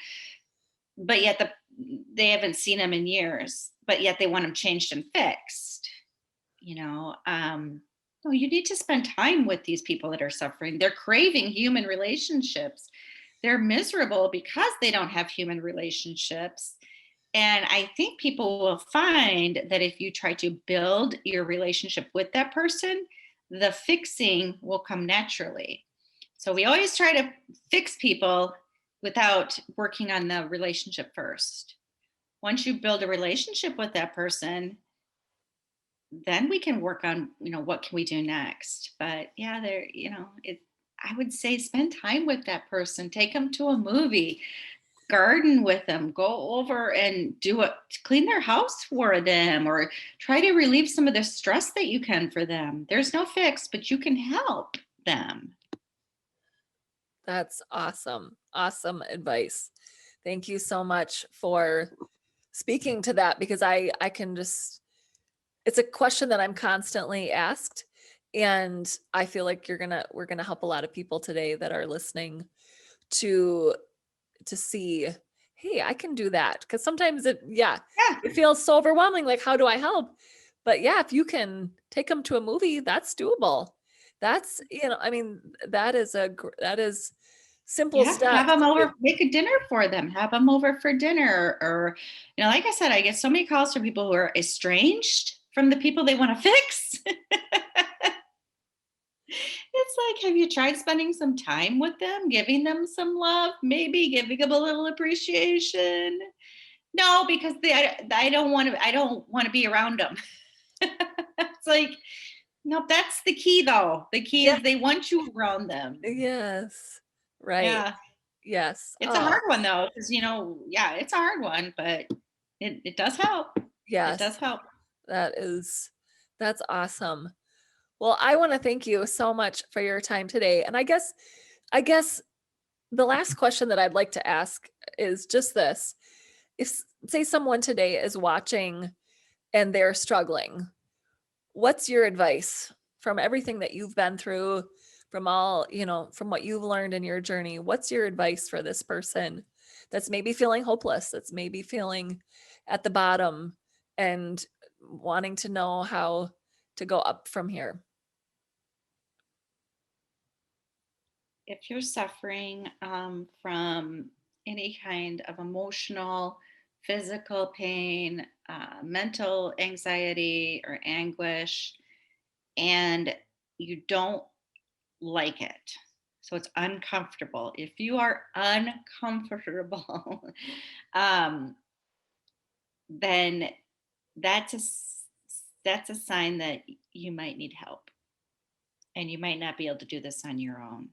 but yet they haven't seen him in years, but yet they want him changed and fixed. No, you need to spend time with these people that are suffering. They're craving human relationships. They're miserable because they don't have human relationships. And I think people will find that if you try to build your relationship with that person, the fixing will come naturally. So we always try to fix people without working on the relationship first. Once you build a relationship with that person, then we can work on, what can we do next. But yeah, I would say spend time with that person, take them to a movie, garden with them, go over and clean their house for them, or try to relieve some of the stress that you can for them. There's no fix, but you can help them. that's awesome. Awesome advice. Thank you so much for speaking to that, because I can just, it's a question that I'm constantly asked, and I feel like we're going to help a lot of people today that are listening to see, hey, I can do that, because sometimes Yeah. it feels so overwhelming, like how do I help? But yeah, if you can take them to a movie, that's doable. That's, I mean, that is simple Yeah, have steps. them over, make a dinner for them, have them over for dinner. Or, like I said, I get so many calls from people who are estranged from the people they want to fix. It's like, have you tried spending some time with them, giving them some love, maybe giving them a little appreciation? No, because I don't want to be around them. It's like, no, that's the key though. The key Yeah. is they want you around them. Yes. Right. Yeah. Yes. It's a Oh, hard one though, because yeah, it's a hard one, but it does help. It yes. does help. That is, that's awesome. Well, I want to thank you so much for your time today. And I guess the last question that I'd like to ask is just this. If, say, someone today is watching and they're struggling, what's your advice from everything that you've been through, from all, from what you've learned in your journey? What's your advice for this person that's maybe feeling hopeless, that's maybe feeling at the bottom and wanting to know how to go up from here? If you're suffering from any kind of emotional, physical pain, mental anxiety, or anguish, and you don't like it, so it's uncomfortable. If you are uncomfortable, um, then that's that's a sign that you might need help, and you might not be able to do this on your own,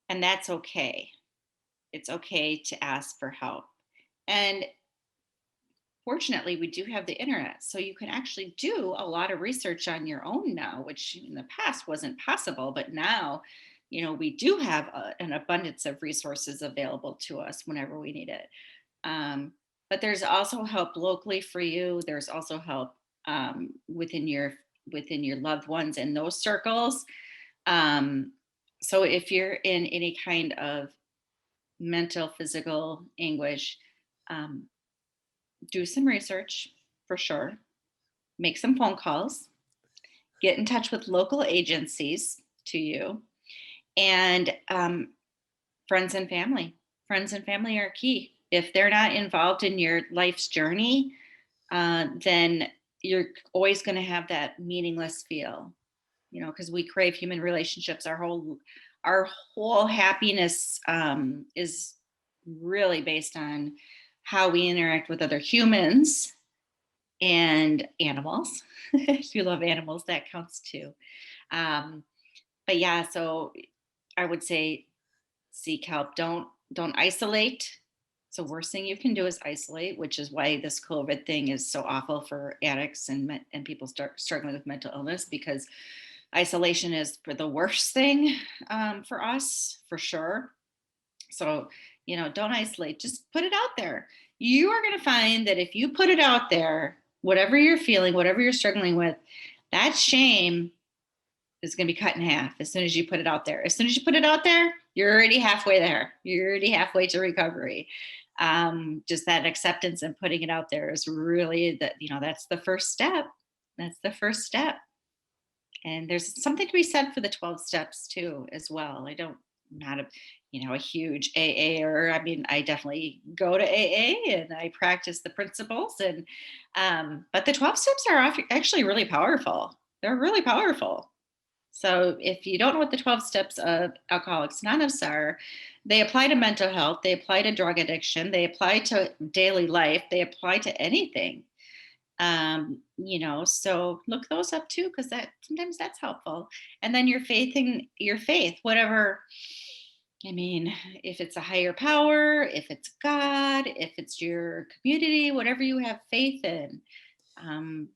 and that's okay. It's okay to ask for help. And fortunately, we do have the internet, so you can actually do a lot of research on your own now, which in the past wasn't possible, but now we do have an abundance of resources available to us whenever we need it. Um, but there's also help locally for you. There's also help within your loved ones in those circles. Um, so if you're in any kind of mental, physical anguish, um, do some research for sure. Make some phone calls. Get in touch with local agencies to you, and friends and family. Friends and family are key. If they're not involved in your life's journey, then you're always going to have that meaningless feel, because we crave human relationships. Our whole happiness is really based on how we interact with other humans and animals. If you love animals, that counts too. Um, but yeah, so I would say seek help. Don't isolate. So worst thing you can do is isolate, which is why this COVID thing is so awful for addicts and people start struggling with mental illness, because isolation is for the worst thing for us, for sure. So, don't isolate, just put it out there. You are going to find that if you put it out there, whatever you're feeling, whatever you're struggling with, that shame is going to be cut in half as soon as you put it out there. As soon as you put it out there, you're already halfway there. You're already halfway to recovery. Just that acceptance and putting it out there is really that's the first step. That's the first step. And there's something to be said for the 12 steps too, as well. Not a huge AA, or I mean, I definitely go to AA and I practice the principles, but the 12 steps are actually really powerful. They're really powerful. So if you don't know what the 12 steps of Alcoholics Anonymous are, they apply to mental health, they apply to drug addiction, they apply to daily life, they apply to anything. So look those up too, because that sometimes that's helpful. And then your faith, whatever. I mean, if it's a higher power, if it's God, if it's your community, whatever you have faith in,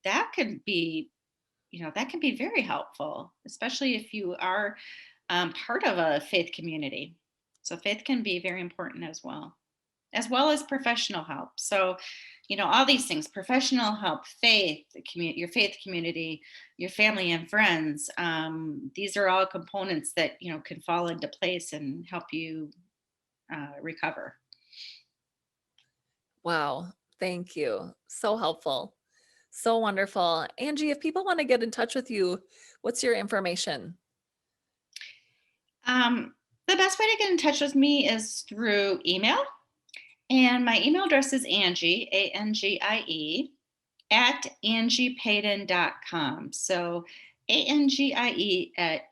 that could be, that can be very helpful, especially if you are part of a faith community. So faith can be very important as well as professional help. So, all these things: professional help, faith, your faith community, your family and friends. These are all components that can fall into place and help you recover. Wow. Thank you. So helpful. So wonderful. Angie, if people want to get in touch with you, what's your information? The best way to get in touch with me is through email. And my email address is Angie, Angie, at angiepayden.com. So Angie at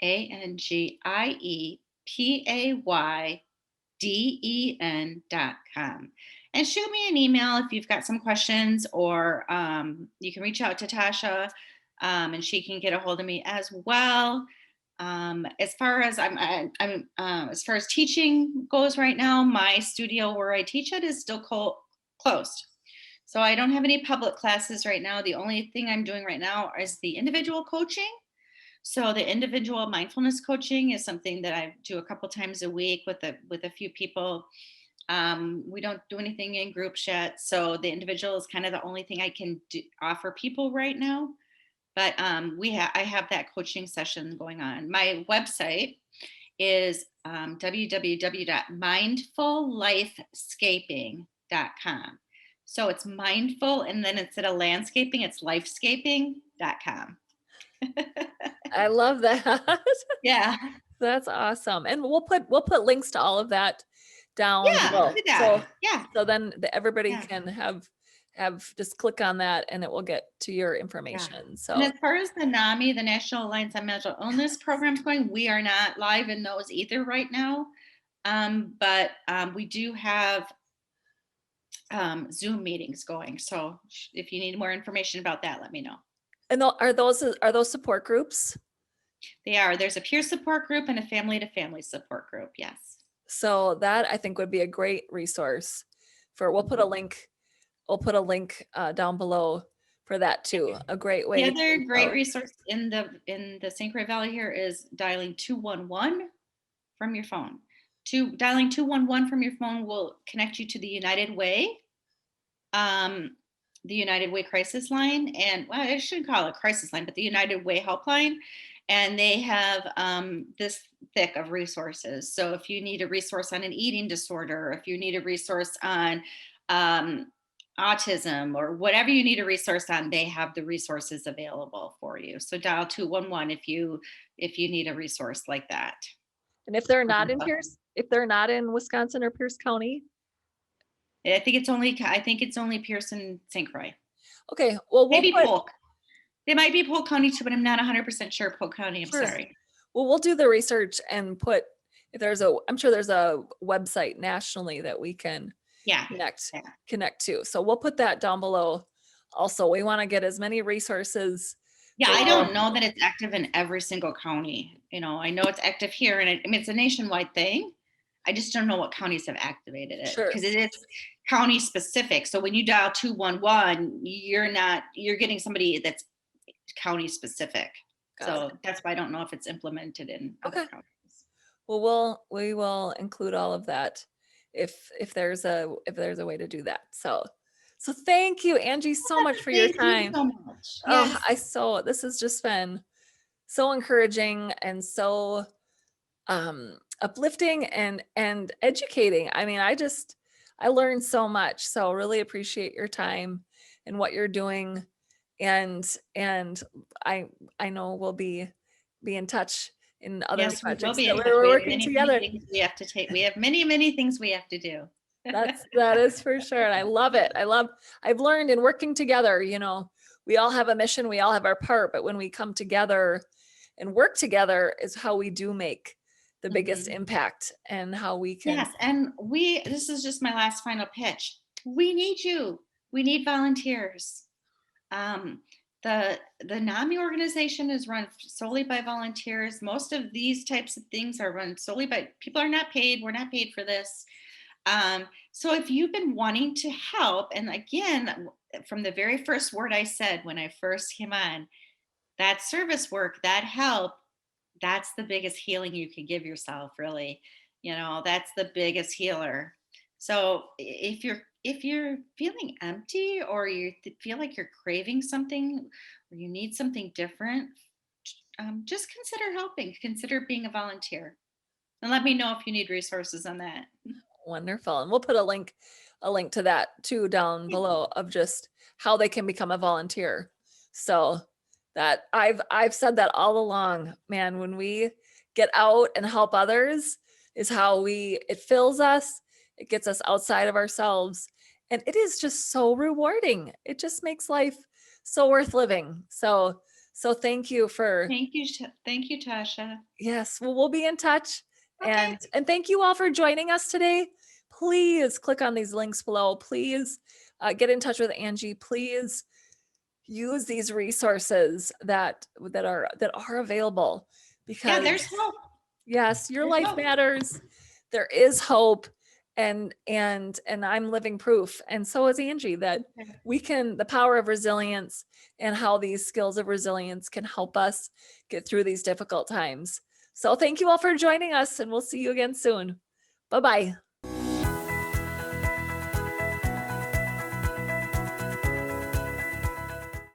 ANGIEPAYDEN.com. And shoot me an email if you've got some questions, or you can reach out to Tasha, and she can get a hold of me as well. As far as as far as teaching goes right now, my studio where I teach at is still closed. So I don't have any public classes right now. The only thing I'm doing right now is the individual coaching. So the individual mindfulness coaching is something that I do a couple times a week with a few people. We don't do anything in groups yet, so the individual is kind of the only thing I can offer people right now. But I have that coaching session going on. My website is www.mindfullifescaping.com. So it's mindful, and then instead of landscaping, it's lifescaping.com. I love that. Yeah. That's awesome. And we'll put links to all of that down Yeah. below. Look at that. Yeah. So then everybody Yeah. can have just click on that and it will get to your Yeah. information. And So as far as the NAMI, the National Alliance on Mental Illness programs going, we are not live in those either right now. But we do have Zoom meetings going. So if you need more information about that, let me know. and are those support groups? They are. There's a peer support group and a family to family support group. Yes. So that I think would be a great resource for, we'll put a link down below for that too. A great way. The other great resource in the St. Croix Valley here is dialing 211 from your phone. Dialing 211 from your phone will connect you to um, the United Way crisis line, and well, I shouldn't call it a crisis line, but the United Way helpline. And they have this thick of resources. So if you need a resource on an eating disorder, if you need a resource on um, autism, or whatever you need a resource on, they have the resources available for you. So dial 211 if you need a resource like that. And if they're not in Pierce, if they're not in Wisconsin or Pierce County, I think it's only Pearson St. Croix. okay, well, we'll Maybe put, Polk. They might be Polk County too, but I'm not 100% sure. Polk County, I'm Sure. sorry. well, we'll do the research and put, if there's I'm sure there's a website nationally that we can Yeah. Yeah. connect to. So we'll put that down below. Also, we want to get as many resources. Yeah, for I all- don't know that it's active in every single county. I know it's active here, and I mean, it's a nationwide thing. I just don't know what counties have activated it, Sure. because it is county specific. So when you dial 211, you're getting somebody that's county specific. Got So that's why I don't know if it's implemented in other Okay. counties. Well, we will include all of that if there's a way to do that. So thank you, Angie, so much for your Thank you time. so much. Oh, Yes. this has just been so encouraging and so uplifting and educating. I mean, I learned so much. So really appreciate your time and what you're doing. And I know we'll be in touch in other Yes, we will projects be that in touch. we're We have working many together. things we have to take. We have many things we have to do. That is for sure. And I love it. I've learned in working together, we all have a mission, we all have our part, but when we come together and work together is how we do make the biggest Mhm. impact, and how we can. Yes, and this is just my last final pitch. We need you. We need volunteers. Um, the NAMI organization is run solely by volunteers. Most of these types of things are run solely by people are not paid. We're not paid for this. So if you've been wanting to help, and again, from the very first word I said when I first came on, that service work, that help, that's the biggest healing you can give yourself, really. That's the biggest healer. So if you're feeling empty, or you feel like you're craving something, or you need something different, just consider helping. Consider being a volunteer, and let me know if you need resources on that. Wonderful. And we'll put a link to that too down below, of just how they can become a volunteer. So that I've said that all along, man, when we get out and help others is how it fills us, it gets us outside of ourselves, and it is just so rewarding. It just makes life so worth living. So thank you for. Thank you, Tasha. Yes, well, we'll be in touch. Okay. And thank you all for joining us today. Please click on these links below. Please get in touch with Angie. Please use these resources that are available, because Yeah, there's hope. yes, your There's life hope. matters. There is hope, and I'm living proof, and so is Angie, that the power of resilience and how these skills of resilience can help us get through these difficult times. So thank you all for joining us, and we'll see you again soon. Bye-bye.